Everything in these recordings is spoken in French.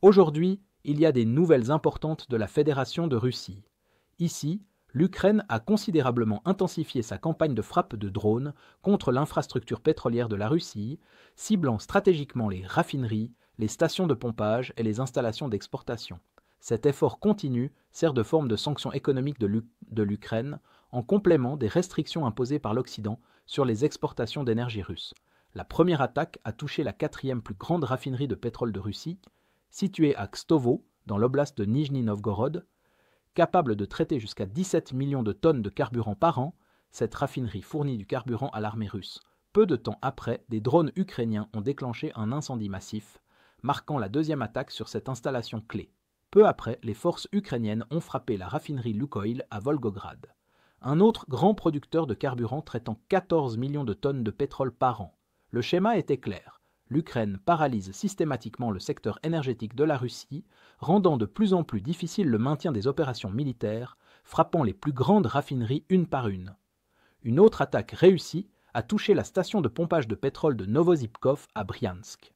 Aujourd'hui, il y a des nouvelles importantes de la Fédération de Russie. Ici, l'Ukraine a considérablement intensifié sa campagne de frappe de drones contre l'infrastructure pétrolière de la Russie, ciblant stratégiquement les raffineries, les stations de pompage et les installations d'exportation. Cet effort continu sert de forme de sanction économique de l'Ukraine en complément des restrictions imposées par l'Occident sur les exportations d'énergie russe. La première attaque a touché la quatrième plus grande raffinerie de pétrole de Russie, située à Kstovo, dans l'oblast de Nijni Novgorod. Capable de traiter jusqu'à 17 millions de tonnes de carburant par an, cette raffinerie fournit du carburant à l'armée russe. Peu de temps après, des drones ukrainiens ont déclenché un incendie massif, marquant la deuxième attaque sur cette installation clé. Peu après, les forces ukrainiennes ont frappé la raffinerie Lukoil à Volgograd, un autre grand producteur de carburant traitant 14 millions de tonnes de pétrole par an. Le schéma était clair. L'Ukraine paralyse systématiquement le secteur énergétique de la Russie, rendant de plus en plus difficile le maintien des opérations militaires, frappant les plus grandes raffineries une par une. Une autre attaque réussie a touché la station de pompage de pétrole de Novozhivkov à Briansk.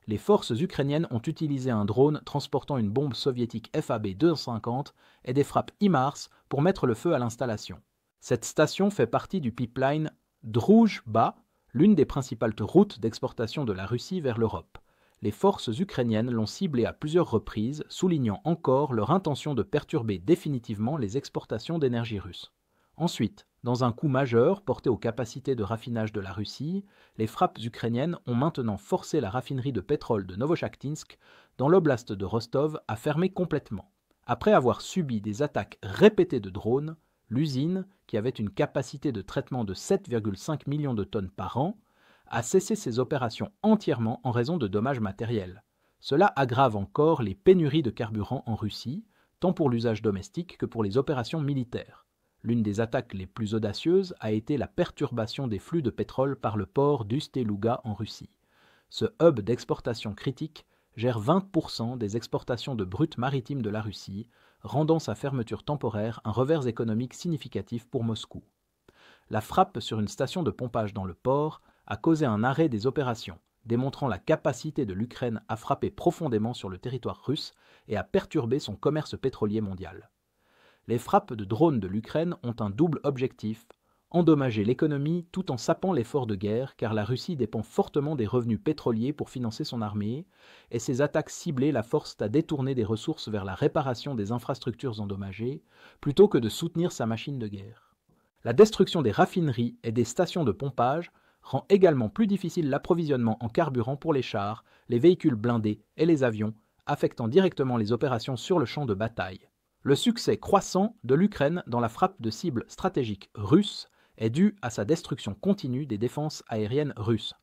Les forces ukrainiennes ont utilisé un drone transportant une bombe soviétique FAB-250 et des frappes HIMARS pour mettre le feu à l'installation. Cette station fait partie du pipeline Droujba, l'une des principales routes d'exportation de la Russie vers l'Europe. Les forces ukrainiennes l'ont ciblée à plusieurs reprises, soulignant encore leur intention de perturber définitivement les exportations d'énergie russe. Ensuite, dans un coup majeur porté aux capacités de raffinage de la Russie, les frappes ukrainiennes ont maintenant forcé la raffinerie de pétrole de Novochakinsk, dans l'oblast de Rostov, à fermer complètement. Après avoir subi des attaques répétées de drones, l'usine, qui avait une capacité de traitement de 7,5 millions de tonnes par an, a cessé ses opérations entièrement en raison de dommages matériels. Cela aggrave encore les pénuries de carburant en Russie, tant pour l'usage domestique que pour les opérations militaires. L'une des attaques les plus audacieuses a été la perturbation des flux de pétrole par le port d'Ust-Luga en Russie. Ce hub d'exportation critique gère 20% des exportations de brut maritime de la Russie, rendant sa fermeture temporaire un revers économique significatif pour Moscou. La frappe sur une station de pompage dans le port a causé un arrêt des opérations, démontrant la capacité de l'Ukraine à frapper profondément sur le territoire russe et à perturber son commerce pétrolier mondial. Les frappes de drones de l'Ukraine ont un double objectif: endommager l'économie tout en sapant l'effort de guerre, car la Russie dépend fortement des revenus pétroliers pour financer son armée, et ces attaques ciblées la forcent à détourner des ressources vers la réparation des infrastructures endommagées, plutôt que de soutenir sa machine de guerre. La destruction des raffineries et des stations de pompage rend également plus difficile l'approvisionnement en carburant pour les chars, les véhicules blindés et les avions, affectant directement les opérations sur le champ de bataille. Le succès croissant de l'Ukraine dans la frappe de cibles stratégiques russes est dû à sa destruction continue des défenses aériennes russes.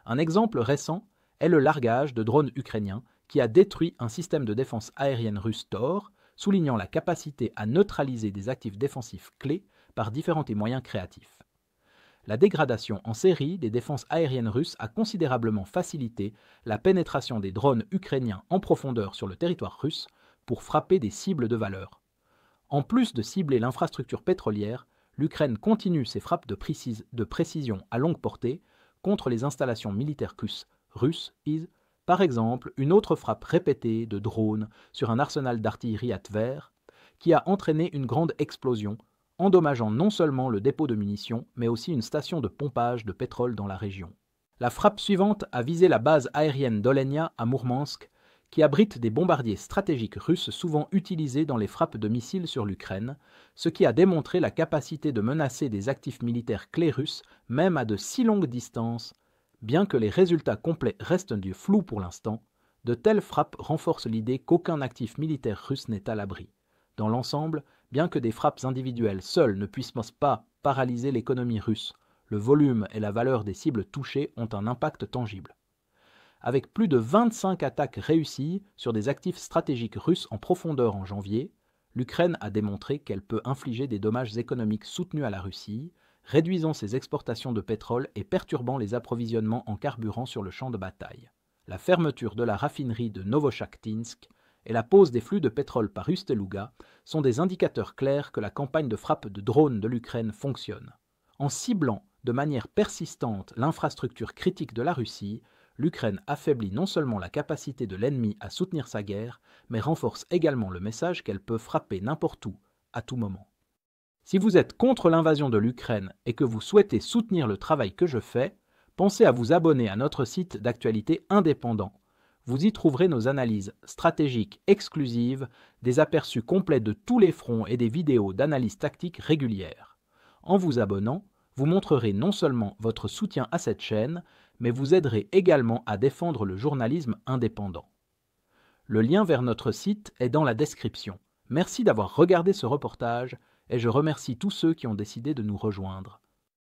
Un exemple récent est le largage de drones ukrainiens qui a détruit un système de défense aérienne russe Tor, soulignant la capacité à neutraliser des actifs défensifs clés par différents moyens créatifs. La dégradation en série des défenses aériennes russes a considérablement facilité la pénétration des drones ukrainiens en profondeur sur le territoire russe pour frapper des cibles de valeur. En plus de cibler l'infrastructure pétrolière, l'Ukraine continue ses frappes de précision à longue portée contre les installations militaires russes, par exemple une autre frappe répétée de drones sur un arsenal d'artillerie à Tver, qui a entraîné une grande explosion, endommageant non seulement le dépôt de munitions, mais aussi une station de pompage de pétrole dans la région. La frappe suivante a visé la base aérienne d'Olenia à Mourmansk, qui abrite des bombardiers stratégiques russes souvent utilisés dans les frappes de missiles sur l'Ukraine, ce qui a démontré la capacité de menacer des actifs militaires clés russes, même à de si longues distances. Bien que les résultats complets restent du flou pour l'instant, de telles frappes renforcent l'idée qu'aucun actif militaire russe n'est à l'abri. Dans l'ensemble, bien que des frappes individuelles seules ne puissent pas paralyser l'économie russe, le volume et la valeur des cibles touchées ont un impact tangible. Avec plus de 25 attaques réussies sur des actifs stratégiques russes en profondeur en janvier, l'Ukraine a démontré qu'elle peut infliger des dommages économiques soutenus à la Russie, réduisant ses exportations de pétrole et perturbant les approvisionnements en carburant sur le champ de bataille. La fermeture de la raffinerie de Novochakinsk et la pause des flux de pétrole par Ust-Luga sont des indicateurs clairs que la campagne de frappe de drones de l'Ukraine fonctionne. En ciblant de manière persistante l'infrastructure critique de la Russie, l'Ukraine affaiblit non seulement la capacité de l'ennemi à soutenir sa guerre, mais renforce également le message qu'elle peut frapper n'importe où, à tout moment. Si vous êtes contre l'invasion de l'Ukraine et que vous souhaitez soutenir le travail que je fais, pensez à vous abonner à notre site d'actualité indépendant. Vous y trouverez nos analyses stratégiques exclusives, des aperçus complets de tous les fronts et des vidéos d'analyse tactique régulières. En vous abonnant, vous montrerez non seulement votre soutien à cette chaîne, mais vous aiderez également à défendre le journalisme indépendant. Le lien vers notre site est dans la description. Merci d'avoir regardé ce reportage et je remercie tous ceux qui ont décidé de nous rejoindre.